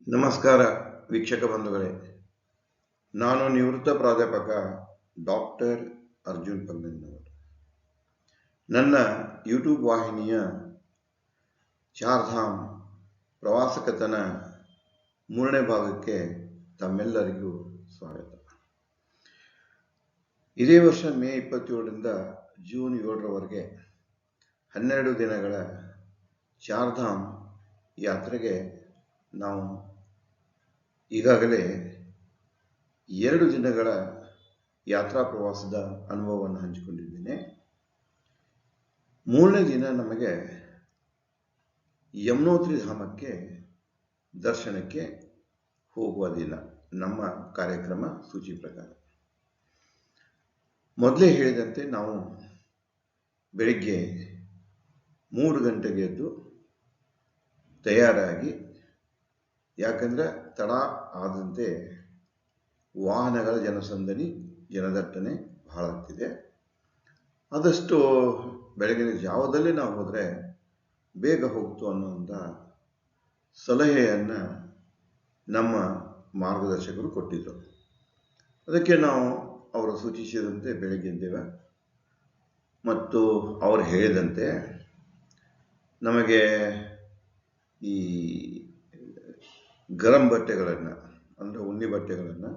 ನಮಸ್ಕಾರ ವೀಕ್ಷಕ ಬಂಧುಗಳೇ, ನಾನು ನಿವೃತ್ತ ಪ್ರಾಧ್ಯಾಪಕ ಡಾಕ್ಟರ್ ಅರ್ಜುನ್ ಪಂಗನ್ನವರು. ನನ್ನ ಯೂಟ್ಯೂಬ್ ವಾಹಿನಿಯ ಚಾರ್ಧಾಮ್ ಪ್ರವಾಸಕತನ 3ನೇ ಭಾಗಕ್ಕೆ ತಮ್ಮೆಲ್ಲರಿಗೂ ಸ್ವಾಗತ. ಇದೇ ವರ್ಷ ಮೇ 27ರಿಂದ ಜೂನ್ 7ರವರೆಗೆ 12 ದಿನಗಳ ಚಾರ್ಧಾಮ್ ಯಾತ್ರೆಗೆ ನಾವು ಈಗಾಗಲೇ 2 ದಿನಗಳ ಯಾತ್ರಾ ಪ್ರವಾಸದ ಅನುಭವವನ್ನು ಹಂಚಿಕೊಂಡಿದ್ದೇನೆ. 3ನೇ ದಿನ ನಮಗೆ ಯಮುನೋತ್ರಿ ಧಾಮಕ್ಕೆ ದರ್ಶನಕ್ಕೆ ಹೋಗುವ ದಿನ, ನಮ್ಮ ಕಾರ್ಯಕ್ರಮ ಸೂಚಿ ಪ್ರಕಾರ. ಮೊದಲೇ ಹೇಳಿದಂತೆ ನಾವು ಬೆಳಿಗ್ಗೆ 3 ಗಂಟೆಗೆ ಎದ್ದು ತಯಾರಾಗಿ, ಯಾಕಂದರೆ ತಡ ಆದಂತೆ ವಾಹನಗಳ ಜನದಟ್ಟಣೆ ಬಹಳ ಆಗ್ತಿದೆ. ಆದಷ್ಟು ಬೆಳಗಿನ ಜಾವದಲ್ಲೇ ನಾವು ಹೋದರೆ ಬೇಗ ಹೋಗ್ತು ಅನ್ನುವಂಥ ಸಲಹೆಯನ್ನು ನಮ್ಮ ಮಾರ್ಗದರ್ಶಕರು ಕೊಟ್ಟಿದ್ದರು. ಅದಕ್ಕೆ ನಾವು ಅವರು ಸೂಚಿಸಿದಂತೆ ಬೆಳಗ್ಗೆ ಎದ್ದೇವೆ ಮತ್ತು ಅವರು ಹೇಳಿದಂತೆ ನಮಗೆ ಈ ಗರಂ ಬಟ್ಟೆಗಳನ್ನು, ಅಂದರೆ ಉಣ್ಣಿ ಬಟ್ಟೆಗಳನ್ನು,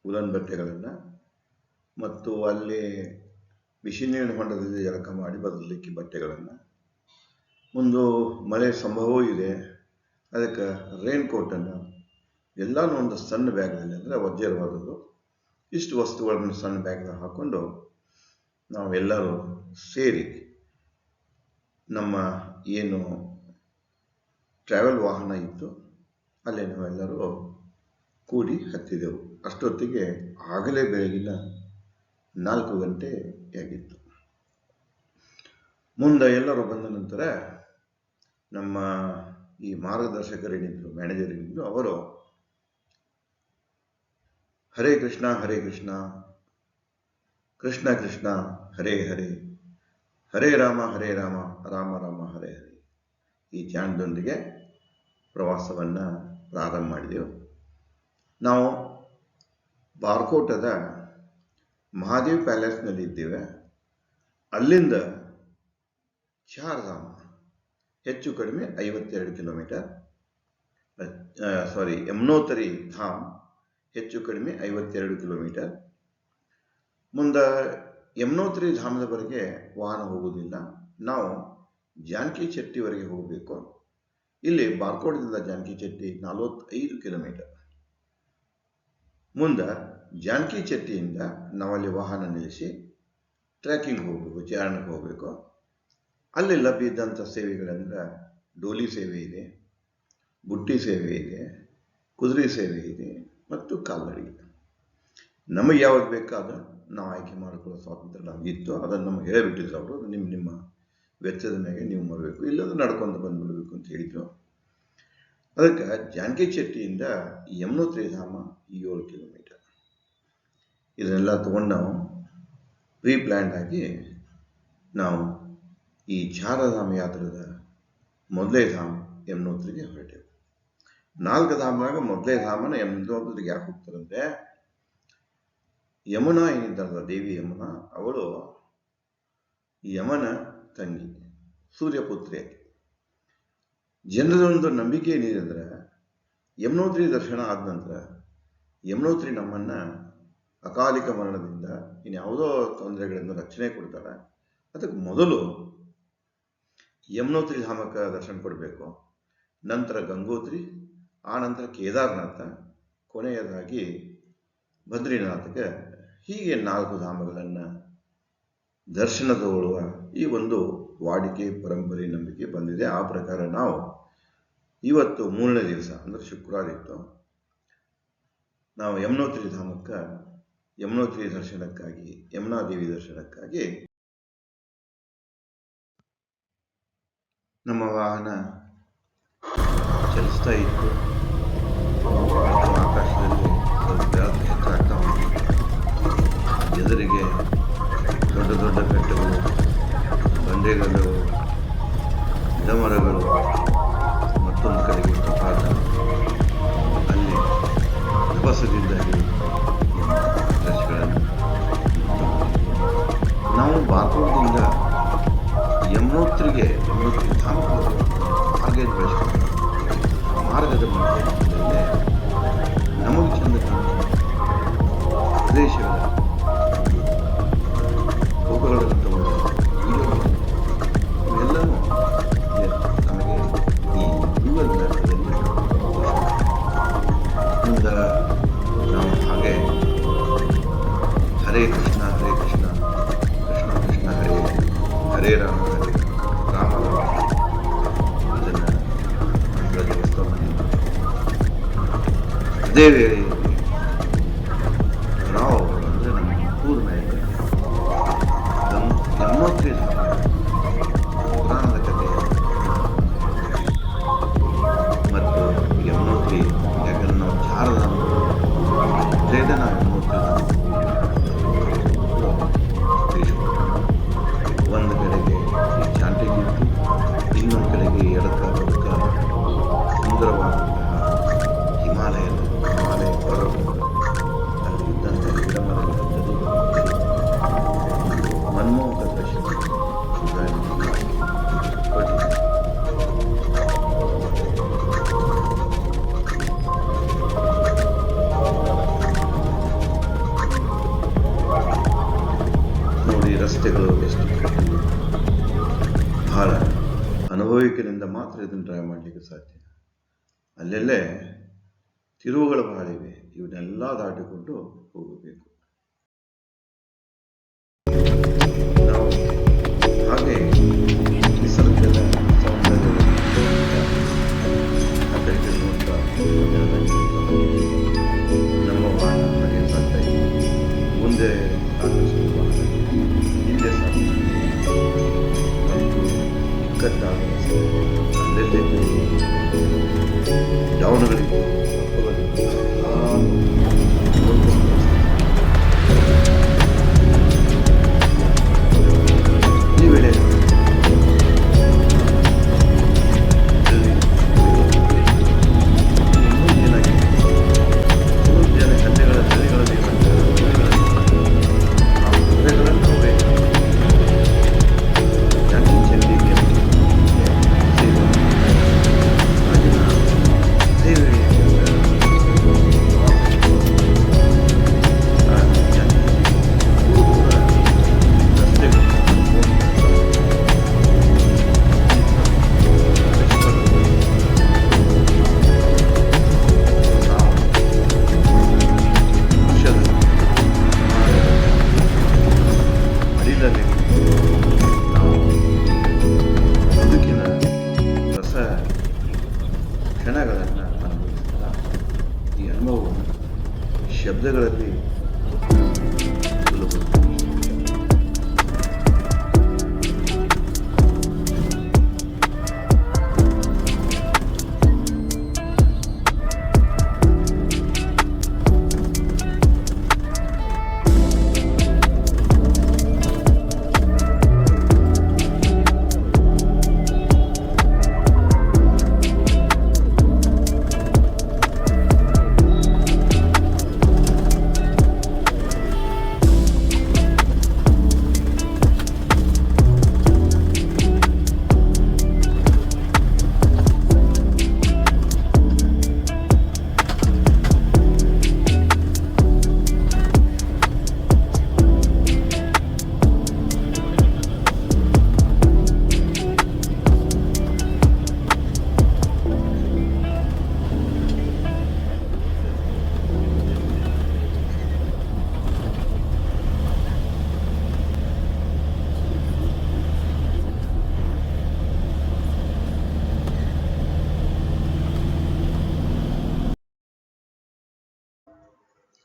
ಉಲನ್ ಬಟ್ಟೆಗಳನ್ನು ಮತ್ತು ಅಲ್ಲಿ ಬಿಸಿ ನೀರಿನ ಹೊಂಡದಲ್ಲಿ ಜಳಕ ಮಾಡಿ ಬದಲಿಕ್ಕೆ ಬಟ್ಟೆಗಳನ್ನು, ಒಂದು ಮಳೆ ಸಂಭವವೂ ಇದೆ, ಅದಕ್ಕೆ ರೈನ್ ಕೋಟನ್ನು ಎಲ್ಲನೂ ಒಂದು ಸಣ್ಣ ಬ್ಯಾಗ್ನಲ್ಲಿ, ಅಂದರೆ ವಜ್ರವಾದದ್ದು, ಇಷ್ಟು ವಸ್ತುಗಳನ್ನು ಸಣ್ಣ ಬ್ಯಾಗ್ನಲ್ಲಿ ಹಾಕ್ಕೊಂಡು ನಾವೆಲ್ಲರೂ ಸೇರಿ ನಮ್ಮ ಏನು ಟ್ರಾವೆಲ್ ವಾಹನ ಇತ್ತು ಅಲ್ಲೇ ನಾವೆಲ್ಲರೂ ಕೂಡಿ ಹತ್ತಿದೆವು. ಅಷ್ಟೊತ್ತಿಗೆ ಆಗಲೇ ಬೆಳಗಿನ 4 ಗಂಟೆ ಆಗಿತ್ತು. ಮುಂದೆ ಎಲ್ಲರೂ ಬಂದ ನಂತರ ನಮ್ಮ ಈ ಮಾರ್ಗದರ್ಶಕರೇನಿದ್ರು, ಮ್ಯಾನೇಜರ್ ಏನಿದ್ರು, ಅವರು ಹರೇ ಕೃಷ್ಣ ಹರೇ ಕೃಷ್ಣ, ಕೃಷ್ಣ ಕೃಷ್ಣ ಹರೇ ಹರೇ, ಹರೇ ರಾಮ ರಾಮ ರಾಮ ಹರೇ ಹರೇ ಈ ಧ್ಯಾನದೊಂದಿಗೆ ಪ್ರವಾಸವನ್ನು ಪ್ರಾರಂಭ ಮಾಡಿದೆವು. ನಾವು ಬಾರ್ಕೋಟದ ಮಹಾದೇವ್ ಪ್ಯಾಲೇಸ್ನಲ್ಲಿ ಇದ್ದೇವೆ. ಅಲ್ಲಿಂದ ಚಾರ್ಧಾಮ್ ಹೆಚ್ಚು ಕಡಿಮೆ 52 ಕಿಲೋಮೀಟರ್, ಯಮುನೋತ್ರಿ ಧಾಮ್ ಹೆಚ್ಚು ಕಡಿಮೆ 52 ಕಿಲೋಮೀಟರ್. ಮುಂದೆ ಯಮುನೋತ್ರಿ ಧಾಮದವರೆಗೆ ವಾಹನ ಹೋಗುವುದಿಲ್ಲ, ನಾವು ಜಾನಕಿ ಚೆಟ್ಟಿವರೆಗೆ ಹೋಗಬೇಕು. ಇಲ್ಲಿ ಬಾರ್ಕೋಟದಿಂದ ಜಾನಕಿ ಚೆಟ್ಟಿ 45 ಕಿಲೋಮೀಟರ್. ಮುಂದೆ ಜಾನಕಿ ಚೆಟ್ಟಿಯಿಂದ ನಾವಲ್ಲಿ ವಾಹನ ನಿಲ್ಲಿಸಿ ಟ್ರೆಕ್ಕಿಂಗ್ ಹೋಗಬೇಕು, ಚಾರಣಕ್ಕೆ ಹೋಗಬೇಕು. ಅಲ್ಲಿ ಲಭ್ಯ ಇದ್ದಂಥ ಸೇವೆಗಳಂದ್ರೆ ಡೋಲಿ ಸೇವೆ ಇದೆ, ಬುಟ್ಟಿ ಸೇವೆ ಇದೆ, ಕುದುರೆ ಸೇವೆ ಇದೆ ಮತ್ತು ಕಾಲ್ನಡಿಗೆ. ನಮಗೆ ಯಾವ್ದು ಬೇಕಾದ ನಾವು ಆಯ್ಕೆ ಮಾಡಿಕೊಳ್ಳೋ ಸ್ವಾತಂತ್ರ್ಯ ನಮಗಿತ್ತು. ಅದನ್ನು ನಮಗೆ ಹೇಳಿಬಿಟ್ಟಿದ್ರು ಅವರು, ನಿಮ್ಮ ವೆಚ್ಚದ ಮೇಲೆ ನೀವು ಮಾಡಬೇಕು, ಇಲ್ಲಂದ್ರೆ ನಡ್ಕೊಂಡು ಬಂದುಬಿಡಬೇಕು ಅಂತ ಹೇಳಿದ್ರು. ಅದಕ್ಕೆ ಜಾನಕಿ ಚೆಟ್ಟಿಯಿಂದ ಯಮುನೋತ್ರಿ ಧಾಮ 7 ಕಿಲೋಮೀಟರ್. ಇದನ್ನೆಲ್ಲ ತಗೊಂಡು ನಾವು ಪ್ರೀ ಪ್ಲ್ಯಾನ್ಡ್ ಆಗಿ ನಾವು ಈ ಚಾರಧಾಮ ಯಾತ್ರದ ಮೊದಲೇ ಧಾಮ ಯಮುನೋತ್ರಿಗೆ ಹೊರಟೆವು. 4 ಧಾಮದಾಗ ಮೊದಲೇ ಧಾಮನ ಯಮುನೋತ್ರಿಗೆ ಯಾಕೆ ಹೋಗ್ತಾರಂದ್ರೆ, ಯಮುನಾ ಏನಿದ್ದಾರಲ್ಲ, ದೇವಿ ಯಮುನಾ, ಅವಳು ಯಮನ ತಂಗಿ, ಸೂರ್ಯಪುತ್ರಿ. ಜನರೊಂದು ನಂಬಿಕೆ ಏನಿದೆ ಅಂದರೆ, ಯಮುನೋತ್ರಿ ದರ್ಶನ ಆದ ನಂತರ ಯಮುನೋತ್ರಿ ನಮ್ಮನ್ನು ಅಕಾಲಿಕ ಮರಣದಿಂದ ಇನ್ಯಾವುದೋ ತೊಂದರೆಗಳಿಂದ ರಕ್ಷಣೆ ಕೊಡ್ತಾರೆ. ಅದಕ್ಕೆ ಮೊದಲು ಯಮುನೋತ್ರಿ ಧಾಮಕ್ಕೆ ದರ್ಶನ ಕೊಡಬೇಕು, ನಂತರ ಗಂಗೋತ್ರಿ, ಆ ನಂತರ ಕೇದಾರನಾಥ, ಕೊನೆಯದಾಗಿ ಬದ್ರಿನಾಥಕ್ಕೆ, ಹೀಗೆ 4 ಧಾಮಗಳನ್ನು ದರ್ಶನ ತಗೊಳ್ಳುವ ಈ ಒಂದು ವಾಡಿಕೆ, ಪರಂಪರೆ, ನಂಬಿಕೆ ಬಂದಿದೆ. ಆ ಪ್ರಕಾರ ನಾವು ಇವತ್ತು 3ನೇ ದಿವಸ, ಅಂದರೆ ಶುಕ್ರವಾರ ಇತ್ತು, ನಾವು ಯಮುನೋತ್ರಿ ಧಾಮಕ್ಕೆ, ಯಮುನೋತ್ರಿ ದರ್ಶನಕ್ಕಾಗಿ, ಯಮುನಾ ದೇವಿ ದರ್ಶನಕ್ಕಾಗಿ ನಮ್ಮ ವಾಹನ ಚಲಿಸ್ತಾ ಇತ್ತು. ಆಕಾಶದಲ್ಲಿ ಬೆಳಕು ಹೆಚ್ಚಾಗ್ತಾ ಉಂಟು. ಎದುರಿಗೆ ದೊಡ್ಡ ದೊಡ್ಡ ಬೆಟ್ಟಗಳು, ಬಂಡೆಗಳು, ಗಿಡಮರಗಳು, ಮತ್ತೊಂದು ಕಡೆಗೆ ಪ್ರಪಾತ, ರಭಸದಿಂದ ಡ್ರೆಸ್ಗಳನ್ನು ನಾವು ಬಾಗಲಕೋಟೆಯಿಂದ ಯಮುನೋತ್ರಿಗೆ ಧಾಮಕ್ಕೆ ಮಾರ್ಗ ಬೆಳೆಸ್ಕೊಂಡು ಮಾರ್ಗದ ಮಧ್ಯೆ ನಮಗೆ ಚಂದ ಪ್ರದೇಶಗಳ ಫೋಟೋಗಳನ್ನು ತಗೊಂಡು ಇವೆಲ್ಲವೂ ನಮಗೆ ಈ ಗೂಗಲ್ ಮ್ಯಾಪಲ್ಲಿ ಮುಂದೆ ನಾವು ಹಾಗೆ ಹರೇ ಕೃಷ್ಣ ಕೃಷ್ಣ ಕೃಷ್ಣ ಹರೇ ಹರೇ ರಾಮ ರಾಮ ಇದನ್ನು ದೇವಸ್ಥಾನ ಅದೇ ವೇಳೆಯಲ್ಲಿ ರಾವ್ ಅಂದರೆ ನಮ್ಮ ಪೂರ್ಣ ಯಮುನೋತ್ರಿ ಪುರಾಣದ ಕಥೆ ಮತ್ತು ಯಮುನೋತ್ರಿ ಯಾಕಂದ್ರೆ ನಾವು ಶಾರದ ಜೈದನ ಯಮುನೋತ್ರಿ ಒಂದು ಕಡೆಗೆ ಈ ಚಾಂಟಿಗೆ ಇತ್ತು, ಇನ್ನೊಂದು ಕಡೆಗೆ ಎಡಕ ಬದುಕ ಸುಂದರವಾದಂತಹ ಹಿಮಾಲಯ ಪರ್ವತ ಅಲ್ಲಿ ಇದ್ದಂಥ ಗಿಡ ಮರಗಳ ಮನ್ಮೋಹಕ ದೃಶ್ಯ ನೋಡಿ, ರಸ್ತೆಗಳು ಎಷ್ಟು ಬಹಳ ಅನುಭವಿಕರಿಂದ ಮಾತ್ರ ಇದನ್ನು ಡ್ರೈವ್ ಮಾಡಲಿಕ್ಕೆ ಸಾಧ್ಯ. ಅಲ್ಲೆಲ್ಲೇ ತಿರುವುಗಳು ಬಹಳ ಇವೆ, ಇವನ್ನೆಲ್ಲ ದಾಟಿಕೊಂಡು ಹೋಗಬೇಕು. ನಾವು ಹಾಗೆ ನಿಸರ್ಗದ ಸೌಂದರ್ಯ ನಮ್ಮ ವಾಹನ ಹಾಗೆ ಸಾಗ್ತಾ ಇದೆ. ಮುಂದೆ ಸಾಕಷ್ಟು ವಾಹನ, ಹಿಂದೆ ಸಾಕಷ್ಟು ಮತ್ತು ಇಕ್ಕಟ್ಟಾದ ಅಲ್ಲೆಲ್ಲೇ ಡೌನ್ಗಳಿಗೆ ಈ ವೇಳೆ ಕ್ಷಣಗಳನ್ನು ಅನುಭವಿಸಿದ ಈ ಅನುಭವವನ್ನು ಶಬ್ದಗಳಲ್ಲಿ ಸುಲಭ.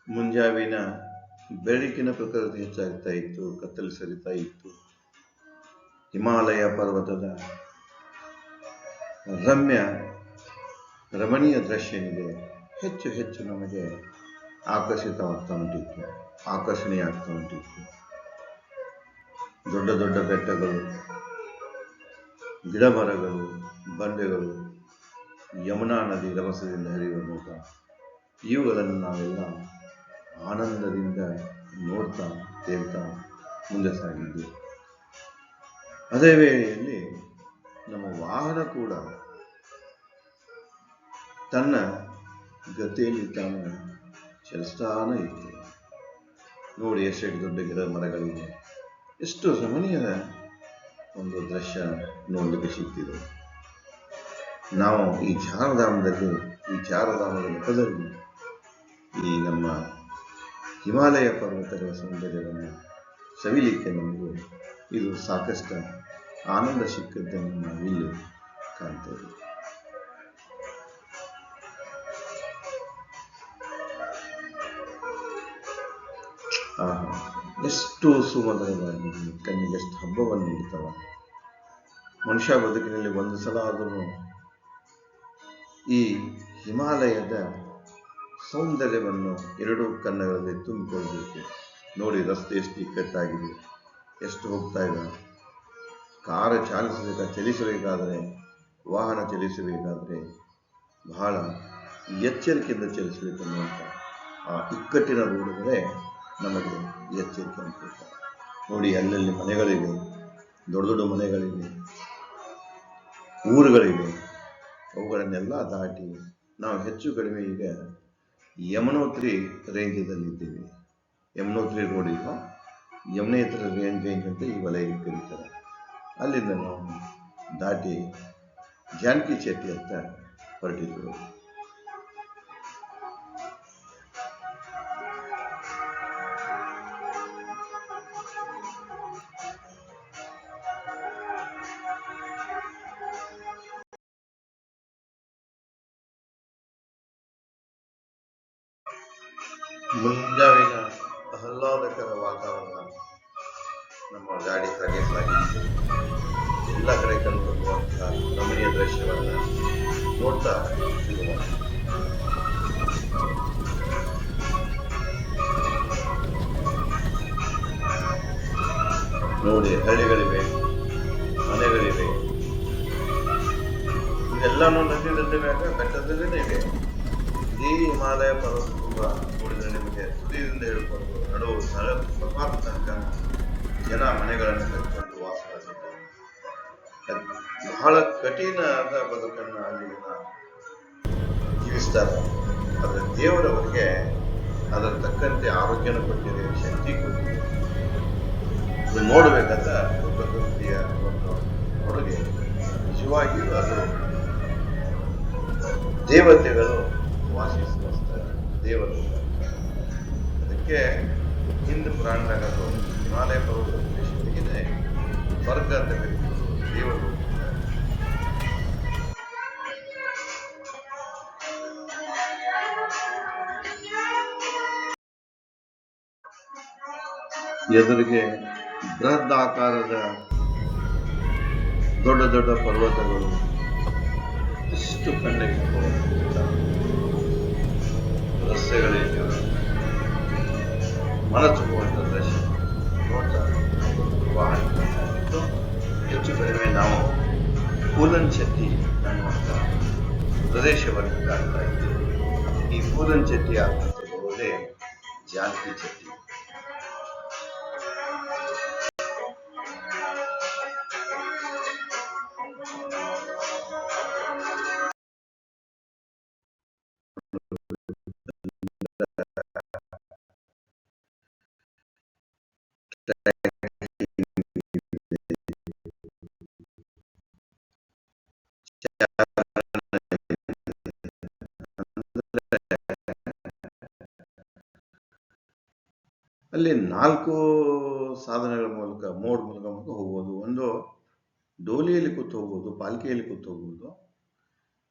ಮುಂಜಾವಿನ ಬೆಳಕಿನ ಪ್ರಕೃತಿ ಹೆಚ್ಚಾಗ್ತಾ ಇತ್ತು, ಕತ್ತಲು ಸರಿತಾ ಇತ್ತು. ಹಿಮಾಲಯ ಪರ್ವತದ ರಮಣೀಯ ದೃಶ್ಯ ಏನಿದೆ ಹೆಚ್ಚು ಹೆಚ್ಚು ನಮಗೆ ಆಕರ್ಷಿತವಾಗ್ತಾ ಉಂಟಿತ್ತು, ಆಕರ್ಷಣೀಯ ಆಗ್ತಾ ಉಂಟಿತ್ತು. ದೊಡ್ಡ ದೊಡ್ಡ ಬೆಟ್ಟಗಳು, ಗಿಡ ಮರಗಳು, ಬಂಡೆಗಳು, ಯಮುನಾ ನದಿ ರಭಸದಿಂದ ಹರಿಯುವ ನೋಟ ಇವುಗಳನ್ನು ನಾವೆಲ್ಲ ಆನಂದದಿಂದ ನೋಡ್ತಾ ತೇಲ್ತಾ ಮುಂದೆ ಸಾಗಿದ್ದು. ಅದೇ ವೇಳೆಯಲ್ಲಿ ನಮ್ಮ ವಾಹನ ಕೂಡ ತನ್ನ ಗತಿಯಲ್ಲಿ ತಾನು ಚಲಿಸ್ತಾನೆ ಇತ್ತು. ನೋಡಿ ಎಷ್ಟು ದೊಡ್ಡ ಗಿಡ ಮರಗಳಿವೆ, ಎಷ್ಟು ರಮಣೀಯದ ಒಂದು ದೃಶ್ಯ ನೋಡಲಿಕ್ಕೆ ಸಿಗ್ತಿದೆ. ನಾವು ಈ ಚಾರಧಾಮದ ನೆಪದಲ್ಲಿ ಈ ನಮ್ಮ ಹಿಮಾಲಯ ಪರ್ವತಗಳ ಸೌಂದರ್ಯವನ್ನು ಸವಿಲಿಕ್ಕೆ ನಮಗೆ ಇದು ಸಾಕಷ್ಟು ಆನಂದ ಸಿಕ್ಕದ್ದನ್ನು ನಾವಿಲ್ಲಿ ಕಾಣ್ತೇವೆ. ಎಷ್ಟು ಸುಮಧುರವಾಗಿ ಕಣ್ಣಿಗೆ ಎಷ್ಟು ಹಬ್ಬವನ್ನು ನೀಡ್ತಾವ. ಮನುಷ್ಯ ಬದುಕಿನಲ್ಲಿ ಒಂದು ಸಲ ಆದರೂ ಈ ಹಿಮಾಲಯದ ಸೌಂದರ್ಯವನ್ನು ಎರಡೂ ಕಣ್ಣುಗಳಲ್ಲಿ ತುಂಬಿಕೊಳ್ಬೇಕು. ನೋಡಿ ರಸ್ತೆ ಎಷ್ಟು ಇಕ್ಕಟ್ಟಾಗಿದೆ, ಎಷ್ಟು ಹೋಗ್ತಾ ಇದೆ. ಕಾರು ಚಲಿಸಬೇಕಾದರೆ ವಾಹನ ಚಲಿಸಬೇಕಾದರೆ ಬಹಳ ಎಚ್ಚರಿಕೆಯಿಂದ ಚಲಿಸಬೇಕು ಅನ್ನುವಂಥ ಆ ಇಕ್ಕಟ್ಟಿನ ರೋಡುಗಳೇ ನಮಗೆ ಎಚ್ಚರಿಕೆ ಅನ್ಕೊಳ್ತಾರೆ. ನೋಡಿ ಅಲ್ಲಲ್ಲಿ ಮನೆಗಳಿವೆ, ದೊಡ್ಡ ದೊಡ್ಡ ಮನೆಗಳಿವೆ, ಊರುಗಳಿವೆ. ಅವುಗಳನ್ನೆಲ್ಲ ದಾಟಿ ನಾವು ಹೆಚ್ಚು ಕಡಿಮೆ ಈಗ ಯಮನೋತ್ರಿ ರೇಂಜದಲ್ಲಿದ್ದೇವೆ. ಯಮನೋತ್ರಿ ರೋಡ್ ಈಗ ಯಮನೇತ್ರ ರೇಂಜ್ ಅಂತ ಈ ವಲಯಕ್ಕೆ ಕರೀತಾರೆ. ಅಲ್ಲಿಂದ ನಾವು ದಾಟಿ ಜಾನಕಿ ಚೆಟ್ಟಿ ಅಂತ ಹೊರಟಿದ್ರು. ಮುಂಜಾವಿನ ಆಹ್ಲಾದಕರ ವಾತಾವರಣ ನಮ್ಮ ಗಾಡಿ ಹಾಗೆ ಸಾಗಿತ್ತು. ಎಲ್ಲ ಕಡೆ ಕಂಡುಬರುವಂತಹ ರಮಣೀಯ ದೃಶ್ಯವನ್ನು ನೋಡ್ತಾ ನೋಡಿ ಹಳ್ಳಿಗಳಿವೆ, ಮನೆಗಳಿವೆ. ಇದೆಲ್ಲಾನು ನದಿ ದಂಡೆಯಾಗ ಬೆಟ್ಟದಲ್ಲೇ ಇವೆ. ಇಡೀ ಹಿಮಾಲಯ ಪರ್ವತ ತುಂಬ ನೋಡಿದರೆ ನಿಮಗೆ ತುದಿಯಿಂದ ಹಿಡ್ಕೊಂಡು ನಡುವು ಪ್ರಪಾತ ತನಕ ಜನ ಮನೆಗಳನ್ನು ಕಟ್ಟಿಕೊಂಡು ವಾಸವಾಗಿದ್ದಾರೆ. ಬಹಳ ಕಠಿಣವಾದ ಬದುಕನ್ನು ಅಲ್ಲಿ ಜೀವಿಸ್ತಾರೆ. ಆದರೆ ದೇವರವರಿಗೆ ಅದರ ತಕ್ಕಂತೆ ಆರೋಗ್ಯನ ಕೊಟ್ಟಿದೆ, ಶಕ್ತಿ ಕೊಟ್ಟಿದೆ. ಇದು ನೋಡಬೇಕಾದ ಪ್ರಕೃತಿಯ ಒಂದು ಕೊಡುಗೆ. ನಿಜವಾಗಿಯೂ ಅದು ದೇವತೆಗಳು ವಾಸಿಸುವ ಸ್ಥಳ, ದೇವರು. ಅದಕ್ಕೆ ಹಿಂದೂ ಪುರಾಣದಾಗ ಹಿಮಾಲಯ ಪರ್ವತ ಪ್ರದೇಶದಲ್ಲಿದೆ ಸ್ವರ್ಗ ಅಂತ ಕರೀತಾರೆ, ದೇವರು. ಎದುರಿಗೆ ಬೃಹದಾಕಾರದ ದೊಡ್ಡ ದೊಡ್ಡ ಪರ್ವತಗಳು ಇಷ್ಟು ಕಣ್ಣಿಗೆ ರಸ್ತೆಗಳಿಗೆ ಮನತುಂಬುವಂಥ ದೃಶ್ಯ ನೋಡ್ತಾ ಹೆಚ್ಚು ಕಡಿಮೆ ನಾವು ಪೂಲನ್ಚೆಟ್ಟಿ ಅನ್ನುವಂಥ ಪ್ರದೇಶವನ್ನು ಕಾಣ್ತಾ ಇದ್ದೇವೆ. ಈ ಪೂಲನ್ಚೆಟ್ಟಿ ಆದಂಥ ಬರುವುದೇ ಜಾನಕಿ ಚೆಟ್ಟಿ. ಅಲ್ಲಿ 4 ಸಾಧನಗಳ ಮೋಡ್ ಮೂಲಕ ಹೋಗ್ಬೋದು. ಒಂದು ಡೋಲಿಯಲ್ಲಿ ಕೂತು ಹೋಗ್ಬೋದು, ಪಾಲ್ಕಿಯಲ್ಲಿ ಕೂತು ಹೋಗ್ಬೋದು.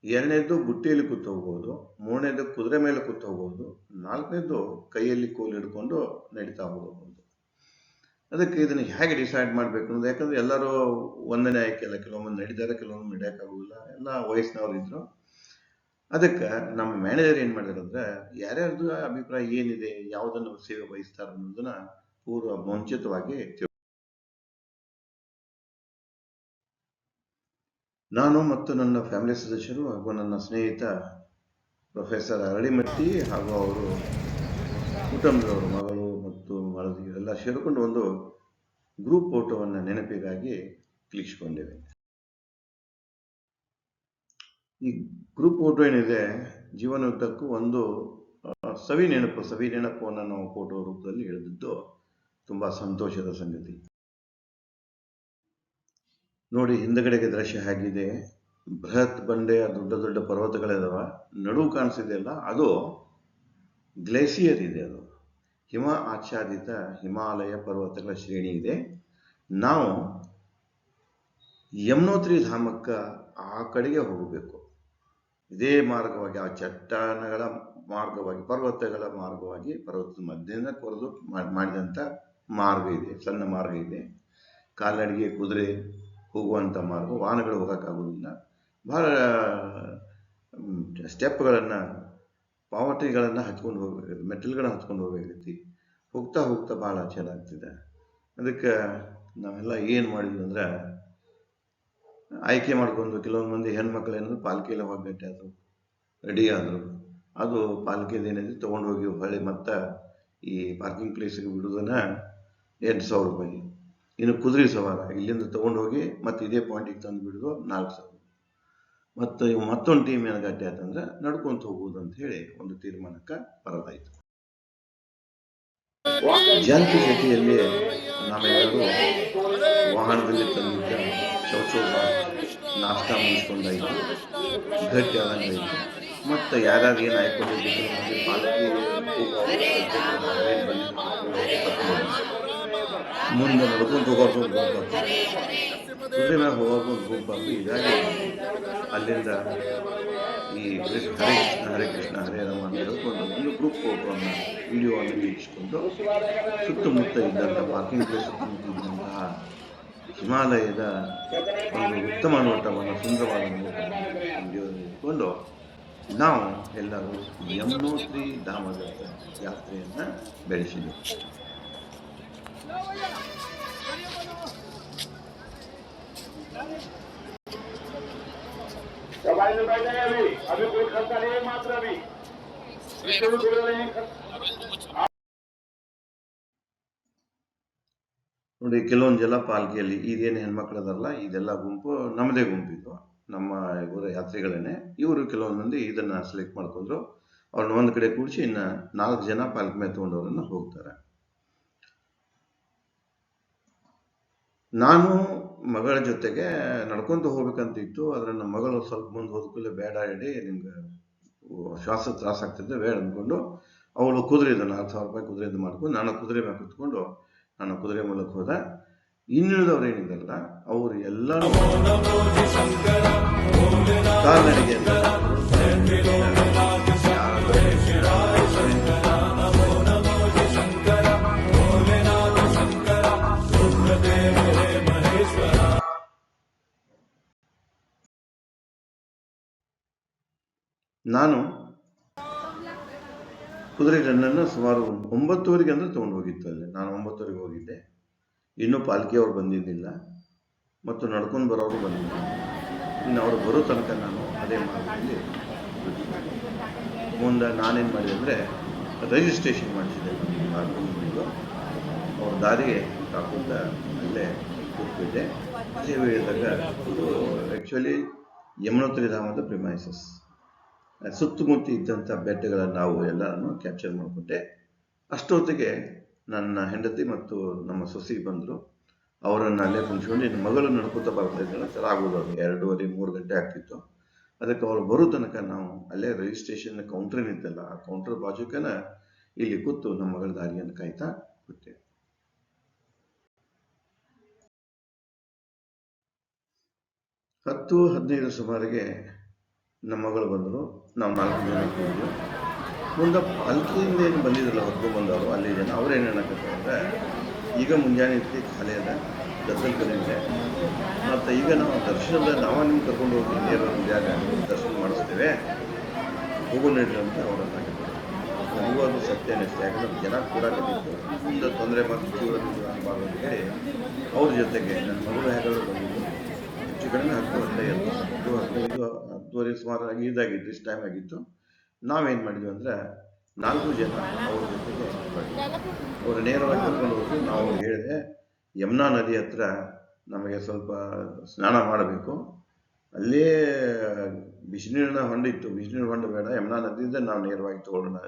ಎರಡನೇದು ಬುಟ್ಟಿಯಲ್ಲಿ ಕೂತು ಹೋಗ್ಬೋದು. ಮೂರನೇದು ಕುದುರೆ ಮೇಲೆ ಕೂತು ಹೋಗ್ಬೋದು. ನಾಲ್ಕನೇದು ಕೈಯಲ್ಲಿ ಕೋಲು ಹಿಡ್ಕೊಂಡು ನಡೀತಾ ಹೋಗ್ಬೋದು. ಅದಕ್ಕೆ ಇದನ್ನು ಹೇಗೆ ಡಿಸೈಡ್ ಮಾಡಬೇಕು ಅನ್ನೋದು, ಯಾಕಂದ್ರೆ ಎಲ್ಲರೂ ಒಂದನೇ ಆಯ್ಕೆ ಅಲ್ಲ. ಕೆಲವೊಮ್ಮೆ ನಡೀತಾರೆ, ಕೆಲವೊಮ್ಮೆ ನಡೆಯೋಕ್ಕಾಗೋದಿಲ್ಲ. ಎಲ್ಲ ವಯಸ್ಸಿನವ್ರು ಇದ್ರು. ಅದಕ್ಕೆ ನಮ್ಮ ಮ್ಯಾನೇಜರ್ ಏನು ಮಾಡಿದ್ರು ಅಂದ್ರೆ, ಯಾರ್ಯಾರ್ದು ಅಭಿಪ್ರಾಯ ಏನಿದೆ, ಯಾವುದನ್ನು ಸೇವೆ ಬಯಸ್ತಾರೆ ಅನ್ನೋದನ್ನ ಪೂರ್ವ ಮುಂಚಿತವಾಗಿ ನಾನು ಮತ್ತು ನನ್ನ ಫ್ಯಾಮಿಲಿ ಸದಸ್ಯರು ಹಾಗೂ ನನ್ನ ಸ್ನೇಹಿತ ಪ್ರೊಫೆಸರ್ ಅರಳಿಮಟ್ಟಿ ಹಾಗೂ ಅವರು ಕುಟುಂಬದವರು, ಮಗಳು ಮತ್ತು ಮಳದಿಯರೆಲ್ಲ ಸೇರಿಕೊಂಡು ಒಂದು ಗ್ರೂಪ್ ಫೋಟೋವನ್ನು ನೆನಪಿಗಾಗಿ ಕ್ಲಿಕ್ಸ್ಕೊಂಡಿವೆ. ಈ ಗ್ರೂಪ್ ಫೋಟೋ ಏನಿದೆ ಜೀವನೋದ್ದಕ್ಕೂ ಒಂದು ಸವಿ ನೆನಪನ್ನು ನಾವು ಫೋಟೋ ರೂಪದಲ್ಲಿ ಹಿಡಿದಿದ್ದು ತುಂಬಾ ಸಂತೋಷದ ಸಂಗತಿ. ನೋಡಿ ಹಿಂದಗಡೆಗೆ ದೃಶ್ಯ ಹೇಗಿದೆ. ಬೃಹತ್ ಬಂಡೆಯ ದೊಡ್ಡ ದೊಡ್ಡ ಪರ್ವತಗಳಿದಾವ, ನಡುವು ಕಾಣಿಸಿದೆಯಲ್ಲ ಅದು ಗ್ಲೇಸಿಯರ್ ಇದೆ, ಅದು ಹಿಮ ಆಚ್ಛಾದಿತ ಹಿಮಾಲಯ ಪರ್ವತಗಳ ಶ್ರೇಣಿ ಇದೆ. ನಾವು ಯಮುನೋತ್ರಿ ಧಾಮಕ್ಕೆ ಆ ಕಡೆಗೆ ಹೋಗಬೇಕು. ಇದೇ ಮಾರ್ಗವಾಗಿ ಆ ಚಟ್ಟಾನಗಳ ಮಾರ್ಗವಾಗಿ, ಪರ್ವತಗಳ ಮಾರ್ಗವಾಗಿ, ಪರ್ವತದ ಮಧ್ಯದಿಂದ ಕೊರೆದು ಮಾಡಿದಂಥ ಮಾರ್ಗ ಇದೆ, ಸಣ್ಣ ಮಾರ್ಗ ಇದೆ. ಕಾಲ್ನಡಿಗೆ ಕುದುರೆ ಹೋಗುವಂಥ ಮಾರ್ಗ, ವಾಹನಗಳು ಹೋಗೋಕ್ಕಾಗೋದಿಲ್ಲ. ಭಾಳ ಸ್ಟೆಪ್ಗಳನ್ನು, ಪಾವಟಿಗಳನ್ನು ಹಚ್ಕೊಂಡು ಹೋಗ್ಬೇಕಾಗುತ್ತೆ, ಮೆಟಲ್ಗಳನ್ನ ಹಚ್ಕೊಂಡು ಹೋಗ್ಬೇಕಾಗೈತಿ. ಹೋಗ್ತಾ ಹೋಗ್ತಾ ಭಾಳ ಚೆನ್ನಾಗ್ತಿದೆ. ಅದಕ್ಕೆ ನಾವೆಲ್ಲ ಏನು ಮಾಡಿದ್ವಿ ಅಂದ್ರೆ ಆಯ್ಕೆ ಮಾಡ್ಕೊಂಡು, ಕೆಲವೊಂದು ಮಂದಿ ಹೆಣ್ಮಕ್ಳು ಏನಾದ್ರು ಪಾಲ್ಕಿಯಲ್ಲಿ ಹೋಗಿ ಭೇಟಿ ಆದರು, ರೆಡಿ ಆದರು. ಅದು ಪಾಲ್ಕಿದು ಏನಿದೆ ತೊಗೊಂಡು ಹೋಗಿ ಹೊಳ್ಳಿ ಮತ್ತೆ ಈ ಪಾರ್ಕಿಂಗ್ ಪ್ಲೇಸಿಗೆ ಬಿಡೋದನ್ನ 2,000 ರೂಪಾಯಿ. ಇನ್ನು ಕುದುರೆ ಸವಾರ ಇಲ್ಲಿಂದ ತೊಗೊಂಡು ಹೋಗಿ ಮತ್ತೆ ಇದೇ ಪಾಯಿಂಟಿಗೆ ತಂದು ಬಿಡೋದು 4,000. ಮತ್ತು ಮತ್ತೊಂದು ಟೀಮ್ ಏನು ಗಟ್ಟಿ ಆಯ್ತಂದ್ರೆ ನಡ್ಕೊಂತ ಹೋಗುವುದು ಅಂತ ಹೇಳಿ ಒಂದು ತೀರ್ಮಾನಕ್ಕೆ ಬರೋದಾಯಿತು. ಜಂತ್ ಜೊತೆಯಲ್ಲಿ ನಾವೆಲ್ಲರೂ ವಾಹನದಲ್ಲಿ ತಂದಿದ್ದ ಚೌಚೌಬ ನಾಷ್ಟ ಮುಗಿಸ್ಕೊಂಡಾಯಿತು, ಗಟ್ಟಿ ಆದಂಗಾಯಿತು. ಮತ್ತು ಯಾರ್ಯಾರು ಏನು ಆಯ್ಕೊಂಡಿದ್ದು ಪಾಲ್ಕಿ ಮುಂದೆ ನಡ್ಕೊಂಡು ಹೋಗೋದು ಕುದುರೆ ಮ್ಯಾಗ ಹೋಗೋದು ಗುಂಪಾತು. ಹೀಗಾಗಿ ಅಲ್ಲಿಂದ ಈ ಹರೇ ಕೃಷ್ಣ ಹರೇ ರಾಮ ಅಂತ ಹೇಳ್ಕೊಂಡು ಒಂದು ಗ್ರೂಪ್ ಫೋಟೋವನ್ನು, ವಿಡಿಯೋವನ್ನು ವೀಕ್ಷಿಸಿಕೊಂಡು ಸುತ್ತಮುತ್ತ ಇದ್ದಂಥ ಪಾರ್ಕಿಂಗ್ ಪ್ಲೇಸ್ ಸುತ್ತಮುತ್ತ ಇದ್ದಂತಹ ಹಿಮಾಲಯದ ಒಂದು ಉತ್ತಮ ನೋಟವನ್ನು, ಸುಂದರವಾದ ನೋಟವನ್ನು ಇಟ್ಕೊಂಡು ನಾವು ಎಲ್ಲರೂ ಯಮುನೋತ್ರಿ ಧಾಮದ ಯಾತ್ರೆಯನ್ನು ಬೆಳೆಸಿದೆವು. ನೋಡಿ, ಕೆಲವೊಂದು ಜನ ಪಾಲ್ಕಿಯಲ್ಲಿ ಇದೇನು ಹೆಣ್ಮಕ್ಳು ಅದಾರಲ್ಲ, ಇದೆಲ್ಲ ಗುಂಪು ನಮ್ಮದೇ ಗುಂಪಿತ್ತು, ನಮ್ಮ ಇವರ ಯಾತ್ರಿಗಳೇನೆ. ಇವರು ಕೆಲವೊಂದು ಮಂದಿ ಇದನ್ನ ಸೆಲೆಕ್ಟ್ ಮಾಡ್ಕೊಂಡ್ರು. ಅವ್ರನ್ನ ಒಂದು ಕಡೆ ಕೂಡಿಸಿ ಇನ್ನು 4 ಜನ ಪಾಲ್ಕಿ ಮೇಲೆ ತಗೊಂಡವ್ರನ್ನ ಹೋಗ್ತಾರೆ. ನಾನು ಮಗಳ ಜೊತೆಗೆ ನಡ್ಕೊಂತ ಹೋಗ್ಬೇಕಂತಿತ್ತು. ಆದರೆ ನಮ್ಮ ಮಗಳು ಸ್ವಲ್ಪ ಮುಂದೆ ಹೋದ್ಕೂಲೆ ಬೇಡ ಹೇಳಿ, ನಿಮ್ಗೆ ಶ್ವಾಸ ತ್ರಾಸ ಆಗ್ತಿದ್ದೆ ಬೇಡ ಅಂದ್ಕೊಂಡು ಅವಳು ಕುದುರೆದು 4,000 ರೂಪಾಯಿ ಕುದುರೆದು ಮಾಡ್ಕೊಂಡು ನಾನು ಕುದುರೆ ಮೇಲೆ ಕುತ್ಕೊಂಡು ನಾನು ಕುದುರೆ ಮೂಲಕ ಹೋದ. ಇನ್ನುಳಿದವ್ರು ಏನಿದಲ್ಲ ಅವರು ಎಲ್ಲ ಕಾಲ್ನಡಿಗೆ ನಾನು ಕುದುರೆ ರನ್ನನ್ನು ಸುಮಾರು 9:00 ಅಂದ್ರೆ ತೊಗೊಂಡು ಹೋಗಿತ್ತು. ಅಲ್ಲಿ ನಾನು 9:00 ಹೋಗಿದ್ದೆ. ಇನ್ನೂ ಪಾಲ್ಕಿಯವ್ರು ಬಂದಿದ್ದಿಲ್ಲ ಮತ್ತು ನಡ್ಕೊಂಡು ಬರೋರು ಬಂದಿದ್ದಿಲ್ಲ. ಇನ್ನು ಅವರು ಬರೋ ತನಕ ನಾನು ಅದೇ ಮಾರ್ಗದಲ್ಲಿ ಮುಂದೆ ನಾನೇನು ಮಾಡಿದೆ ಅಂದರೆ ರಿಜಿಸ್ಟ್ರೇಷನ್ ಮಾಡಿಸಿದೆ. ಬಂದು ಅವ್ರ ದಾರಿಗೆ ಕಾಕುಂದ ಅಲ್ಲೇ ಕೂತ್ಬಿಟ್ಟೆ. ಸೇವೆ ಹೇಳಿದಾಗ ಇದು ಆ್ಯಕ್ಚುಲಿ ಯಮುನೋತ್ರಿ ಧಾಮದ ಪ್ರಿಮೈಸಸ್. ಸುತ್ತಮುತ್ತ ಇದ್ದಂಥ ಬೆಟ್ಟಗಳನ್ನು ನಾವು ಎಲ್ಲರನ್ನು ಕ್ಯಾಪ್ಚರ್ ಮಾಡಿಕೊಂಡೆ. ಅಷ್ಟೊತ್ತಿಗೆ ನನ್ನ ಹೆಂಡತಿ ಮತ್ತು ನಮ್ಮ ಸೊಸಿ ಬಂದರು. ಅವರನ್ನು ಅಲ್ಲೇ ಕುಣಿಸ್ಕೊಂಡು ಇನ್ನು ಮಗಳು ನಡ್ಕೊತಾ ಬರ್ತಾ ಇದ್ದಲ್ಲ, ಆಗೋದು ಅದು 2:30-3 ಗಂಟೆ ಆಗ್ತಿತ್ತು. ಅದಕ್ಕೆ ಅವ್ರು ಬರೋ ತನಕ ನಾವು ಅಲ್ಲೇ ರಿಜಿಸ್ಟ್ರೇಷನ್ ಕೌಂಟ್ರ್ ಏನಿತ್ತಲ್ಲ, ಆ ಕೌಂಟರ್ ಬಾಜುಕನ ಇಲ್ಲಿ ಕೂತು ನಮ್ಮ ಮಗಳ ದಾರಿಯನ್ನು ಕಾಯ್ತಾ ಕೂತೆ. 10-15 ಸುಮಾರಿಗೆ ನಮ್ಮ ಮಗಳು ಬಂದರು. ನಾವು 4 ಜನ ಹೋಗಿದ್ವಿ. ಮುಂದೆ ಪಾಲ್ಕಿಯಿಂದ ಏನು ಬಂದಿದ್ರಲ್ಲ ಹೊತ್ಕೊಂಡ್ಬಂದವರು ಅಲ್ಲಿ ಜನ, ಅವ್ರು ಏನು ಹೇಳಕತ್ತಾರೆ ಅಂದರೆ, ಈಗ ಮುಂಜಾನೆ ಇರ್ತಿ ಖಾಲಿ ಅದ, ದರ್ಶನ ಕಲಿದೆ, ಮತ್ತು ಈಗ ನಾವು ದರ್ಶನದ ನಾವು ನಿಮ್ಗೆ ಕರ್ಕೊಂಡು ಹೋಗಿ ನೇರ ಜಾಗ ದರ್ಶನ ಮಾಡಿಸ್ತೇವೆ, ಹೋಗೋ ನೀಡ್ರಿ ಅಂತ ಅವ್ರು ಹಾಕಿದ್ದಾರೆ. ನನಗೂ ಅದು ಸತ್ಯ ಅನ್ನಿಸ್ತು. ಯಾಕಂದ್ರೆ ಜನ ಕೂಡ ಕಟ್ಟಿತ್ತು, ಮುಂದೆ ತೊಂದರೆ ಮತ್ತು ತೀವ್ರ ಆಗಬಾರ್ದು ಅಂತ ಹೇಳಿ ಅವ್ರ ಜೊತೆಗೆ ನನ್ನ ಮಗಳು ಹೇಗಾದ್ರು ಬಂದಿದ್ದು. ಹೆಚ್ಚು ಕಡಿಮೆ 10-15 10:30 ಸುಮಾರಾಗಿ ಇದಾಗಿತ್ತು, ಇಷ್ಟು ಟೈಮ್ ಆಗಿತ್ತು. ನಾವೇನು ಮಾಡಿದ್ವಿ ಅಂದರೆ 4 ಜನ ಅವ್ರ ಜೊತೆಗೆ ಹೊರಟ್ವಿ. ಅವರು ನೇರವಾಗಿ ಕರ್ಕೊಂಡು ಹೋಗಿ ನಾವು ಹೇಳಿದೆ ಯಮುನಾ ನದಿ ಹತ್ರ ನಮಗೆ ಸ್ವಲ್ಪ ಸ್ನಾನ ಮಾಡಬೇಕು, ಅಲ್ಲೇ ಬಿಸಿನೀರಿನ ಹೊಂಡ ಇತ್ತು, ಬಿಸಿನೀರು ಹೊಂಡ ಬೇಡ, ಯಮುನಾ ನದಿಯಿಂದ ನಾವು ನೇರವಾಗಿ ತೊಗೊಳ್ಳೋಣ,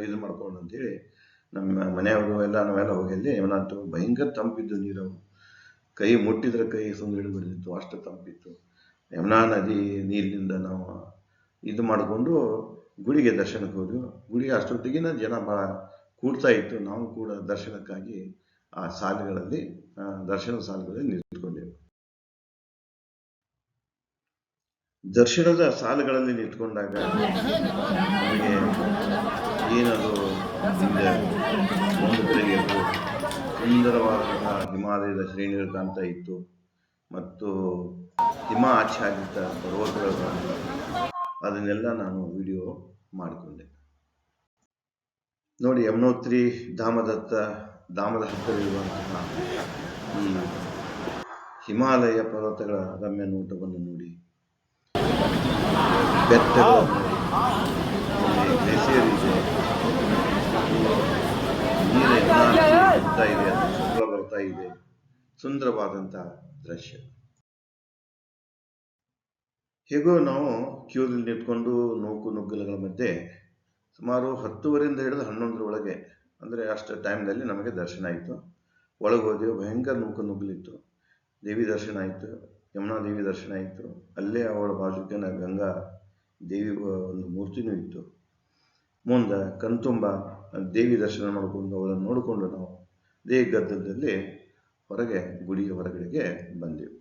ಇದು ಮಾಡ್ಕೊಳ್ಳೋಣ ಅಂತೇಳಿ ನಮ್ಮ ಮನೆಯವರು ಎಲ್ಲ ನಾವೆಲ್ಲ ಹೋಗಿ ಅಲ್ಲಿ ಯಮುನಾ ಭಯಂಕರ ತಂಪಿದ್ದು ನೀರು, ಕೈ ಮುಟ್ಟಿದ್ರೆ ಕೈ ಸುಂದರ ಹಿಡಿದು ಅಷ್ಟು ತಂಪಿತ್ತು. ಯಮುನಾ ನದಿ ನೀರಿನಿಂದ ನಾವು ಇದು ಮಾಡಿಕೊಂಡು ಗುಡಿಗೆ ದರ್ಶನಕ್ಕೆ ಹೋದ್ವಿ. ಗುಡಿಗೆ ಅಷ್ಟೊತ್ತಿಗಿನ ಜನ ಭಾಳ ಕೂಡ್ತಾ ಇತ್ತು. ನಾವು ಕೂಡ ದರ್ಶನಕ್ಕಾಗಿ ಆ ಸಾಲುಗಳಲ್ಲಿ ದರ್ಶನದ ಸಾಲುಗಳಲ್ಲಿ ನಿಂತ್ಕೊಂಡೆವು. ದರ್ಶನದ ಸಾಲುಗಳಲ್ಲಿ ನಿಂತ್ಕೊಂಡಾಗ ನಮಗೆ ಏನದು ಹಿಂದೆ ಒಂದು ಕಡೆಗೆ ಸುಂದರವಾದ ಹಿಮಾಲಯದ ಶ್ರೇಣಿಗಳು ಕಾಣ್ತಾ ಇತ್ತು ಮತ್ತು ಹಿಮ ಆಚ್ಛಾದಿತ ಪರ್ವತಗಳು ಕಾಣ್ತಾ ಇತ್ತು. ಅದನ್ನೆಲ್ಲ ನಾನು ವಿಡಿಯೋ ಮಾಡಿಕೊಂಡೆ. ನೋಡಿ, ಯಮುನೋತ್ರಿ ಧಾಮದ ಹತ್ತಿರ ಇರುವಂತಹ ಈ ಹಿಮಾಲಯ ಪರ್ವತಗಳ ರಮ್ಯ ನೋಟವನ್ನು ನೋಡಿ, ಬೆಟ್ಟಗಳನ್ನು ನೋಡಿ, ಗ್ಲೇಸಿಯರ್ ಇದೆ, ನೀರು ಬರ್ತಾ ಇದೆ, ಅದು ಶುಭ್ರ ಬರ್ತಾ ಇದೆ, ಸುಂದರವಾದಂತಹ ದೃಶ್ಯ. ಹೇಗೋ ನಾವು ಕ್ಯೂದಲ್ಲಿ ನಿಂತ್ಕೊಂಡು ನುಗ್ಗಲುಗಳ ಮಧ್ಯೆ ಸುಮಾರು 10:30 ಹಿಡಿದು 11 ಒಳಗೆ, ಅಂದರೆ ಅಷ್ಟು ಟೈಮ್ನಲ್ಲಿ ನಮಗೆ ದರ್ಶನ ಆಯಿತು. ಒಳಗೆ ಹೋದೆವು. ಭಯಂಕರ ನುಗ್ಗಲಿತ್ತು. ದೇವಿ ದರ್ಶನ ಆಯಿತು, ಯಮುನಾ ದೇವಿ ದರ್ಶನ ಆಯಿತು. ಅಲ್ಲೇ ಅವಳ ಬಾಜುಕಿನ ಗಂಗಾ ದೇವಿ ಒಂದು ಮೂರ್ತಿನೂ ಇತ್ತು. ಮುಂದೆ ಕಣ್ತುಂಬ ದೇವಿ ದರ್ಶನ ಮಾಡಿಕೊಂಡು ಅವಳನ್ನು ನೋಡಿಕೊಂಡು ನಾವು ಅದೇ ಗದ್ದಲದಲ್ಲಿ ಗುಡಿಯ ಹೊರಗಡೆಗೆ ಬಂದೆವು.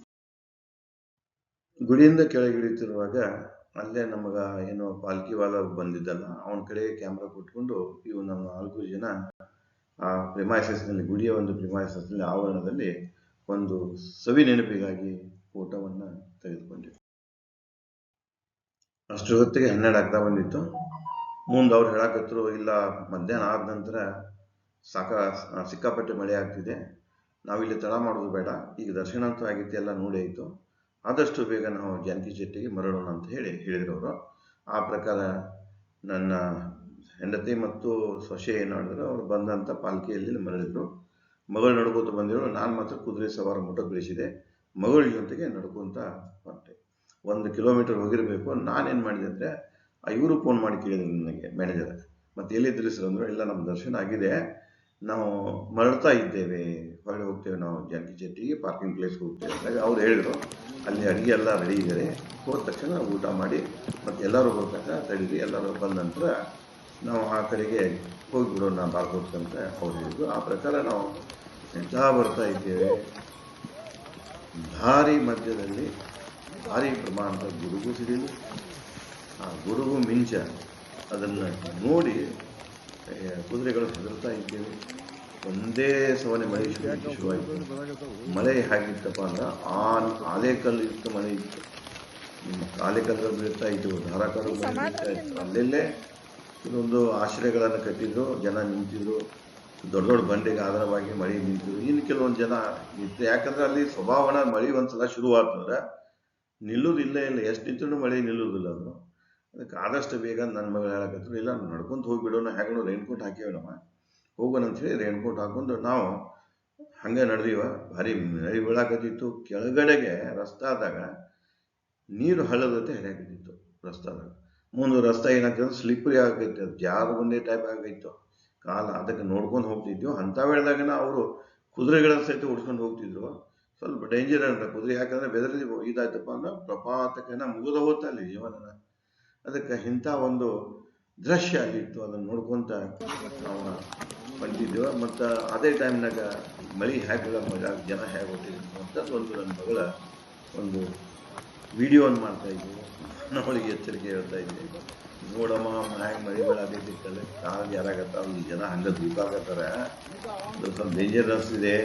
ಗುಡಿಯಿಂದ ಕೆಳಗಿಳಿತಿರುವಾಗ ಅಲ್ಲೇ ನಮಗ ಏನೋ ಪಾಲ್ಕಿ ವಾಲ ಬಂದಿದ್ದಲ್ಲ, ಅವನ ಕಡೆ ಕ್ಯಾಮ್ರಾ ಕೊಟ್ಕೊಂಡು ಇವು ನಮ್ಮ 4 ಜನ ಆ ಪ್ರಿಮೈಸಸ್ನಲ್ಲಿ, ಗುಡಿಯ ಒಂದು ಪ್ರಿಮೈಸಸ್ನಲ್ಲಿ ಆವರಣದಲ್ಲಿ ಒಂದು ಸವಿ ನೆನಪಿಗಾಗಿ ಫೋಟೋವನ್ನು ತೆಗೆದುಕೊಂಡೆವು. ಅಷ್ಟರ ಹೊತ್ತಿಗೆ 12 ಆಗ್ತಾ ಬಂದಿತ್ತು. ಮುಂದೆ ಅವ್ರು ಹೇಳಕತ್ತರು, ಇಲ್ಲ ಮಧ್ಯಾಹ್ನ ಆದ ನಂತರ ಸಿಕ್ಕಾಪಟ್ಟೆ ಮಳೆ ಆಗ್ತಿದೆ, ನಾವಿಲ್ಲಿ ತಡ ಮಾಡೋದು ಬೇಡ, ಈಗ ದರ್ಶನ ಅಂತೂ ಆಗಿತ್ತು, ಎಲ್ಲ ನೋಡಿ ಆಯಿತು, ಆದಷ್ಟು ಬೇಗ ನಾವು ಜಾನಕಿ ಚೆಟ್ಟಿಗೆ ಮರಳೋಣ ಅಂತ ಹೇಳಿದ್ರು ಅವರು. ಆ ಪ್ರಕಾರ ನನ್ನ ಹೆಂಡತಿ ಮತ್ತು ಸೊಸೆ ಏನು ಮಾಡಿದ್ರು, ಅವರು ಬಂದಂಥ ಪಾಲ್ಕಿಯಲ್ಲಿ ಮರಳಿದ್ರು. ಮಗಳು ನಡ್ಕೋತ ಬಂದಿದ್ರು. ನಾನು ಮಾತ್ರ ಕುದುರೆ ಸವಾರ ಮುಟುಕುಳಿಸಿದೆ. ಮಗಳ ಜೊತೆಗೆ ನಡ್ಕೊಂತ ಹೊರಟೆ. 1 ಕಿಲೋಮೀಟರ್ ಹೋಗಿರಬೇಕು. ನಾನೇನು ಮಾಡಿದೆ ಅಂದರೆ, ಇವರು ಫೋನ್ ಮಾಡಿ ಕೇಳಿದ್ರು ನನಗೆ, ಮ್ಯಾನೇಜರ್, ಮತ್ತು ಎಲ್ಲಿದ್ರಿ ಸರ್ ಅಂದರು. ಇಲ್ಲ, ನಮ್ಮ ದರ್ಶನ ಆಗಿದೆ, ನಾವು ಮರಳ್ತಾ ಇದ್ದೇವೆ, ಹೊರಗೆ ಹೋಗ್ತೇವೆ, ನಾವು ಜಾನಕಿ ಚೆಟ್ಟಿಗೆ ಪಾರ್ಕಿಂಗ್ ಪ್ಲೇಸ್ಗೆ ಹೋಗ್ತೇವೆ ಅಂದಾಗ ಅವ್ರು ಹೇಳಿದರು, ಅಲ್ಲಿ ಅಡುಗೆ ಎಲ್ಲ ರೆಡಿ ಇದ್ದಾರೆ, ಹೋದ ತಕ್ಷಣ ಊಟ ಮಾಡಿ ಮತ್ತು ಎಲ್ಲರೂ ಹೋಗ್ತಕ್ಕ ತಡೀರಿ, ಎಲ್ಲರೂ ಬಂದ ನಂತರ ನಾವು ಆ ಕಡೆಗೆ ಹೋಗಿಬಿಡೋಣ ಬಾರ್ಕೋಟ್ಕಂತ ಅವ್ರು ಹೇಳಿದ್ರು. ಆ ಪ್ರಕಾರ ನಾವು ಎಂಥ ಬರ್ತಾ ಇದ್ದೇವೆ. ಭಾರಿ ಮಧ್ಯದಲ್ಲಿ ಭಾರಿ ಪ್ರಮಾಣದ ಗುಡುಗು ಸಿಡಿಲು, ಆ ಗುಡುಗು ಮಿಂಚ ಅದನ್ನು ನೋಡಿ ಕುದುರೆಗಳು ಹೆದರ್ತಾ ಇದ್ದೇವೆ. ಒಂದೇ ಸವನೆ ಮಳೆ ಶುರುವಾಯಿತು. ಮಳೆ ಹೇಗಿತ್ತಪ್ಪ ಅಂದ್ರೆ ಆಲೆಕಲ್ಲು ಇತ್ತು, ಮಳೆ ಇತ್ತು, ಆಲೆಕಲ್ಲುಗಳು ಬೀಳ್ತಾ ಇದ್ದವು, ಧಾರಾಕಾರ ಮಳೆ ಬೀಳ್ತಾ ಇತ್ತು. ಅಲ್ಲೆಲ್ಲೇ ಇದೊಂದು ಆಶ್ರಯಗಳನ್ನು ಕಟ್ಟಿದ್ರು, ಜನ ನಿಂತಿದ್ರು, ದೊಡ್ಡ ದೊಡ್ಡ ಬಂಡೆಗೆ ಆಧಾರವಾಗಿ ಮಳೆ ನಿಂತಿದ್ರು. ಇನ್ನು ಕೆಲವೊಂದು ಜನ ನಿಂತು, ಯಾಕಂದ್ರೆ ಅಲ್ಲಿ ಸ್ವಭಾವನ ಮಳೆ ಒಂದ್ಸಲ ಶುರುವಾತಂದ್ರೆ ನಿಲ್ಲುವುದಿಲ್ಲ, ಎಷ್ಟು ನಿಂತರೂ ಮಳೆ ನಿಲ್ಲುವುದಿಲ್ಲ. ಅದು ಅದಕ್ಕೆ ಆದಷ್ಟು ಬೇಗ ನನ್ನ ಮಗಳು ಹೇಳಕತ್ತರು, ಇಲ್ಲ ನಡ್ಕೊಂತ ಹೋಗಿಬಿಡೋಣ, ಹೇಗೂ ರೈನ್ಕೋಟ್ ಹಾಕೇವಿ ನಾವು, ಹೋಗೋಣ ಅಂಥೇಳಿ ರೈನ್ಕೋಟ್ ಹಾಕೊಂಡು ನಾವು ಹಂಗೆ ನಡೆದೀವ. ಭಾರಿ ಮಳೆ ಬೀಳಾಕತ್ತಿತ್ತು. ಕೆಳಗಡೆಗೆ ರಸ್ತಾದಾಗ ನೀರು ಹಳ್ಳದತ್ತೆ ಹರಿಯಾಕತ್ತಿತ್ತು ರಸ್ತಾದಾಗ. ಮುಂದೆ ರಸ್ತೆ ಏನಾಗ್ತದೆ, ಸ್ಲಿಪ್ಪರಿ ಆಗೈತೆ, ಅದು ಜಾರು ಬಂಡೆ ಟೈಪ್ ಆಗೈತು ಕಾಲ. ಅದಕ್ಕೆ ನೋಡ್ಕೊಂಡು ಹೋಗ್ತಿದ್ವಿ. ಅಂಥ ವೇಳೆದಾಗ ಅವರು ಕುದುರೆಗಳ ಸಹಿತ ಉಡ್ಸ್ಕೊಂಡು ಹೋಗ್ತಿದ್ರು. ಸ್ವಲ್ಪ ಡೇಂಜರ್ ಅಂತ ಕುದುರೆ, ಯಾಕಂದರೆ ಬೆದರಿ ಇದಾಯ್ತಪ್ಪ ಅಂದ್ರೆ ಪ್ರಪಾತಕ್ಕೆ ಮುಗಿದ ಹೋತ ಅಲ್ಲಿ ಜೀವನ. ಅದಕ್ಕೆ ಇಂಥ ಒಂದು ದೃಶ್ಯ ಅಲ್ಲಿತ್ತು, ಅದನ್ನು ನೋಡ್ಕೊತ ನಾವು ಬಂದಿದ್ದೇವೆ. ಮತ್ತು ಅದೇ ಟೈಮ್ನಾಗ ಮಳೆ ಹೇಗೆ ಜನ ಹೇಗೆ ಹೊಟ್ಟಿದ್ರು ಅಂತ ನನ್ನ ಮಗಳ ಒಂದು ವಿಡಿಯೋವನ್ನು ಮಾಡ್ತಾಯಿದ್ವಿ. ಅವಳಿಗೆ ಎಚ್ಚರಿಕೆ ಹೇಳ್ತಾ ಇದ್ದೆ, ನೋಡಮ್ಮ ಹ್ಯಾಂಗೆ ಮಳೆ ಬೀಳಾಕೈತಿತ್ತಲ್ಲ, ಕಾಲು ಯಾರಾಗತ್ತ, ಅಲ್ಲಿ ಜನ ಹಂಗೆ ದೂಕಾಗತ್ತಾರೆ, ಅದು ಸ್ವಲ್ಪ ಡೇಂಜರಸ್ ಇದೆ.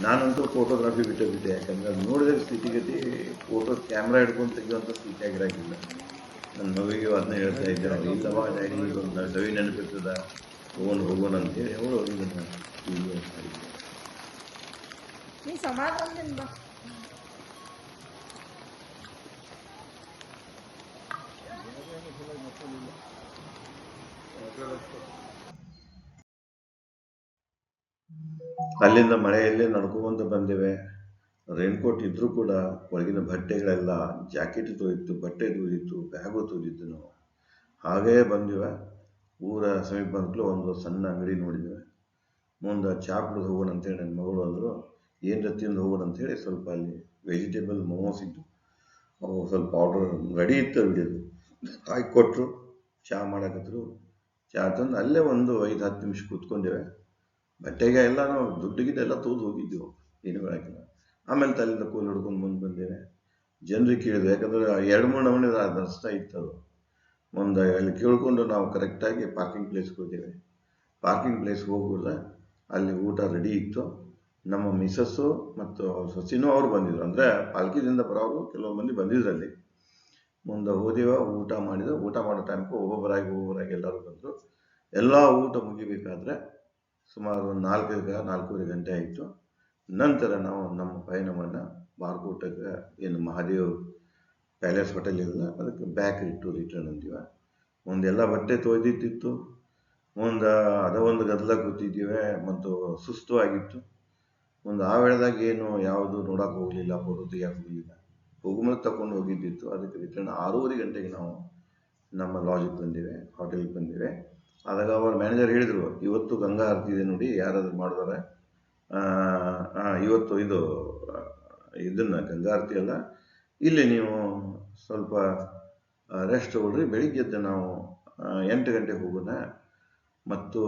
ನಾನಂತೂ ಫೋಟೋಗ್ರಫಿ ಬಿಟ್ಟೆ, ಯಾಕಂದರೆ ಅದು ನೋಡಿದ್ರೆ ಸ್ಥಿತಿಗತಿ ಫೋಟೋ ಕ್ಯಾಮ್ರಾ ಹಿಡ್ಕೊಂಡು ತೆಗೆಯುವಂಥ ಸ್ಥಿತಿ ಆಗಿರಾಗಿಲ್ಲ. ನನ್ನ ಮಗುವಿಗೆ ಅದನ್ನ ಹೇಳ್ತಾ ಇದ್ದೆ, ಇಲ್ಲವಾ ಡ್ಯಾಡಿ, ಒಂದು ಸವಿ ನೆನಪಿರ್ತದ, ತೊಗೊಂಡು ಹೋಗೋಣ ಅಂತೇಳಿ ಅವಳು ಇದನ್ನು ವಿಡಿಯೋ ಮಾಡಿದ್ದೆ. ಅಲ್ಲಿಂದ ಮಳೆಯಲ್ಲೇ ನಡ್ಕೊಂತ ಬಂದೇವೆ. ರೈನ್ಕೋಟ್ ಇದ್ರೂ ಕೂಡ ಒಳಗಿನ ಬಟ್ಟೆಗಳೆಲ್ಲ, ಜಾಕೆಟ್ ತೋಯಿತ್ತು, ಬಟ್ಟೆ ತೂರಿತ್ತು, ಬ್ಯಾಗು ತೂರಿದ್ದು. ನಾವು ಹಾಗೇ ಬಂದಿವೆ. ಊರ ಸಮೀಪ ಬಂದ್ಕೂ ಒಂದು ಸಣ್ಣ ಅಂಗಡಿ ನೋಡಿದ್ವಿ. ಮುಂದೆ ಚಾ ಕುಡಿದು ಹೋಗೋಣ ಅಂತೇಳಿ ನನ್ನ ಮಗಳು ಅಂದರು. ಏನರ ತಿಂದು ಹೋಗೋಣ ಅಂತೇಳಿ ಸ್ವಲ್ಪ ಅಲ್ಲಿ ವೆಜಿಟೇಬಲ್ ಮೋಮೋಸ್ ಇದ್ದು, ಅವು ಸ್ವಲ್ಪ ಆರ್ಡರ್ ರೆಡಿ ಇತ್ತು ಹಿಡಿಯೋದು ಹಾಕಿ ಕೊಟ್ಟರು. ಚಹಾ ಮಾಡಕತ್ತರು. ಚಹಾ ತಂದು ಅಲ್ಲೇ ಒಂದು 5-10 ನಿಮಿಷ ಕೂತ್ಕೊಂಡೇವೆ. ಬಟ್ಟೆಗೆ ಎಲ್ಲ ನಾವು ದುಡ್ಡಿಗಿದ್ದೆಲ್ಲ ತೂದು ಹೋಗಿದ್ದೆವು, ಏನು ಹೇಳಕ್ಕಿಲ್ಲ. ಆಮೇಲೆ ತಲೆಯಿಂದ ಕೂಲ್ ಹಿಡ್ಕೊಂಡು ಮುಂದೆ ಬಂದೇವೆ. ಜನರಿಗೆ ಕೇಳಿದ್ವಿ, ಯಾಕಂದ್ರೆ 2-3 ನಮೂನೆ ರಸ್ತೆ ಇತ್ತು. ಅದು ಮುಂದೆ ಅಲ್ಲಿ ಕೇಳ್ಕೊಂಡು ನಾವು ಕರೆಕ್ಟಾಗಿ ಪಾರ್ಕಿಂಗ್ ಪ್ಲೇಸ್ಗೆ ಹೋದೇವೆ. ಪಾರ್ಕಿಂಗ್ ಪ್ಲೇಸ್ಗೆ ಹೋಗ್ಬಿಡ್ದ ಅಲ್ಲಿ ಊಟ ರೆಡಿ ಇತ್ತು. ನಮ್ಮ ಮಿಸಸ್ಸು ಮತ್ತು ಸೊಸಿನೂ ಅವ್ರು ಬಂದಿದ್ರು. ಅಂದರೆ ಪಾಲ್ಕಿದಿಂದ ಬರೋರು ಕೆಲವು ಮಂದಿ ಬಂದಿದ್ರಲ್ಲಿ. ಮುಂದೆ ಹೋದಿವ, ಊಟ ಮಾಡಿದ. ಊಟ ಮಾಡೋ ಟೈಮ್ಗೆ ಒಬ್ಬೊಬ್ಬರಾಗಿ ಎಲ್ಲರೂ ಬಂದರು. ಎಲ್ಲ ಊಟ ಮುಗಿಬೇಕಾದ್ರೆ ಸುಮಾರು 4-4:30 ಗಂಟೆ ಆಯಿತು. ನಂತರ ನಾವು ನಮ್ಮ ಪಯಣವನ್ನು ಬಾರ್ಕೋಟಕ್ಕೆ, ಏನು ಮಹಾದೇವ್ ಪ್ಯಾಲೇಸ್ ಹೋಟೆಲ್ ಇಲ್ಲ, ಅದಕ್ಕೆ ಬ್ಯಾಕ್ ಟು ರಿಟರ್ನ್ ಅಂತೀವ. ಮುಂದೆಲ್ಲ ಬಟ್ಟೆ ತೊಯ್ದಿತ್ತಿತ್ತು. ಮುಂದೆ ಅದ ಒಂದು ಗದ್ದಲ ಕೂತಿದ್ದೀವಿ ಮತ್ತು ಸುಸ್ತು ಆಗಿತ್ತು. ಒಂದು ಆ ವೇಳೆದಾಗ ಏನು ಯಾವುದು ನೋಡಕ್ಕೆ ಹೋಗಲಿಲ್ಲ, ಫೋಟೋ ತೆಗಿಯಕ್ಕೆ ಹೋಗಲಿಲ್ಲ. ಹೋಗುಮೇಲೆ ತಗೊಂಡು ಹೋಗಿದ್ದಿತ್ತು. ಅದಕ್ಕೆ ರಿಟರ್ನ್ 6:30 ಗಂಟೆಗೆ ನಾವು ನಮ್ಮ ಲಾಡ್ಜಿಗೆ ಬಂದಿವೆ, ಹೋಟೆಲ್ಗೆ ಬಂದಿವೆ. ಆದಾಗ ಅವ್ರ ಮ್ಯಾನೇಜರ್ ಹೇಳಿದರು, ಇವತ್ತು ಗಂಗಾ ಆರತಿ ಇದೆ ನೋಡಿ, ಯಾರಾದರೂ ಮಾಡಿದಾರೆ ಇವತ್ತು ಇದನ್ನು ಗಂಗಾ ಆರತಿ ಅಲ್ಲ, ಇಲ್ಲಿ ನೀವು ಸ್ವಲ್ಪ ರೆಸ್ಟ್ ತಗೊಳ್ರಿ, ಬೆಳಿಗ್ಗೆ ಎದ್ದು ನಾವು 8 ಗಂಟೆಗೆ ಹೋಗೋಣ, ಮತ್ತು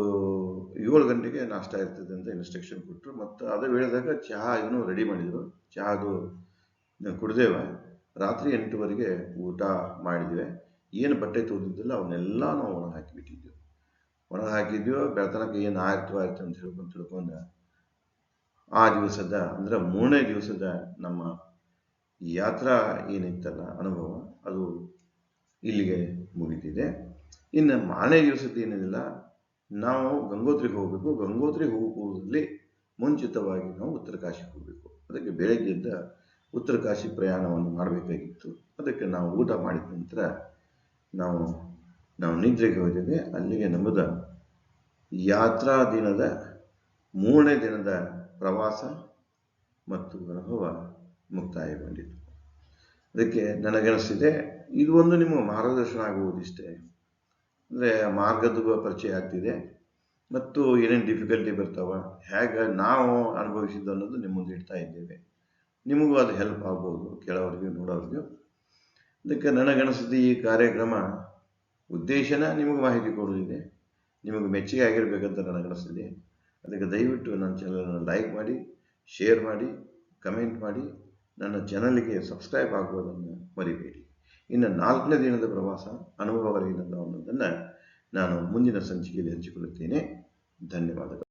7 ಗಂಟೆಗೆ ನಾಷ್ಟ ಇರ್ತದೆ ಅಂತ ಇನ್ಸ್ಟ್ರಕ್ಷನ್ ಕೊಟ್ಟರು. ಮತ್ತು ಅದೇ ವೇಳೆದಾಗ ಚಹಾ ಇನ್ನೂ ರೆಡಿ ಮಾಡಿದರು. ಚಹಾದು ಕುಡ್ದೇವೆ. ರಾತ್ರಿ 8 ಊಟ ಮಾಡಿದ್ವಿ. ಏನು ಬಟ್ಟೆ ತೊಗೊಂಡಿದ್ದಿಲ್ಲ ಅವನ್ನೆಲ್ಲ ನಾವು ಒಣಗಿ ಹಾಕಿಬಿಟ್ಟಿದ್ವಿ. ಬೆಳತನಕ ಏನು ಆಯ್ತು ಅಂತ ತಿಳ್ಕೊಂಡು ಆ ದಿವಸದ, ಅಂದರೆ 3ನೇ ದಿವಸದ ನಮ್ಮ ಯಾತ್ರಾ ಏನಿತ್ತಲ್ಲ ಅನುಭವ, ಅದು ಇಲ್ಲಿಗೆ ಮುಗಿದಿದೆ. ಇನ್ನು 4ನೇ ದಿವಸದ ಏನಿಲ್ಲ, ನಾವು ಗಂಗೋತ್ರಿಗೆ ಹೋಗಬೇಕು. ಗಂಗೋತ್ರಿಗೆ ಹೋಗುವುದರಲ್ಲಿ ಮುಂಚಿತವಾಗಿ ನಾವು ಉತ್ತರ ಕಾಶಿಗೆ ಹೋಗಬೇಕು. ಅದಕ್ಕೆ ಬೆಳಗ್ಗೆಯಿಂದ ಉತ್ತರ ಕಾಶಿ ಪ್ರಯಾಣವನ್ನು ಮಾಡಬೇಕಾಗಿತ್ತು. ಅದಕ್ಕೆ ನಾವು ಊಟ ಮಾಡಿದ ನಂತರ ನಾವು ನಿದ್ರೆಗೆ ಹೋಗಿದ್ದೇವೆ. ಅಲ್ಲಿಗೆ ನಮ್ಮದು ಯಾತ್ರಾ ದಿನದ 3ನೇ ದಿನದ ಪ್ರವಾಸ ಮತ್ತು ಅನುಭವ ಮುಕ್ತಾಯಗೊಂಡಿತು. ಅದಕ್ಕೆ ನನಗನಿಸ್ತಿದೆ ಇದು ಒಂದು ನಿಮಗೆ ಮಾರ್ಗದರ್ಶನ ಆಗುವುದಿಷ್ಟೇ. ಅಂದರೆ ಮಾರ್ಗದ ಪರಿಚಯ ಆಗ್ತಿದೆ ಮತ್ತು ಏನೇನು ಡಿಫಿಕಲ್ಟಿ ಬರ್ತಾವ, ಹೇಗೆ ನಾವು ಅನುಭವಿಸಿದ್ದು ಅನ್ನೋದು ನಿಮ್ಮ ಮುಂದೆ ಇಡ್ತಾ ಇದ್ದೇವೆ. ನಿಮಗೂ ಅದು ಹೆಲ್ಪ್ ಆಗ್ಬೋದು, ಕೇಳೋರಿಗೂ ನೋಡೋರಿಗೂ. ಅದಕ್ಕೆ ನನಗನಿಸಿದ್ದು ಈ ಕಾರ್ಯಕ್ರಮ ಉದ್ದೇಶನ ನಿಮಗೆ ಮಾಹಿತಿ ಕೊಡೋದಿದೆ, ನಿಮಗೆ ಮೆಚ್ಚುಗೆ ಆಗಿರಬೇಕಂತ ನನಗನಿಸ್ತಿದೆ. ಅದಕ್ಕೆ ದಯವಿಟ್ಟು ನನ್ನ ಚಾನಲನ್ನು ಲೈಕ್ ಮಾಡಿ, ಶೇರ್ ಮಾಡಿ, ಕಮೆಂಟ್ ಮಾಡಿ, ನನ್ನ ಚಾನಲ್ಗೆ ಸಬ್ಸ್ಕ್ರೈಬ್ ಆಗುವುದನ್ನು ಮರಿಬೇಡಿ. ಇನ್ನು 4ನೇ ದಿನದ ಪ್ರವಾಸ ಅನುಭವಗಳೇನಲ್ಲ ಅನ್ನೋದನ್ನು ನಾನು ಮುಂದಿನ ಸಂಚಿಕೆಯಲ್ಲಿ ಹಂಚಿಕೊಳ್ಳುತ್ತೇನೆ. ಧನ್ಯವಾದಗಳು.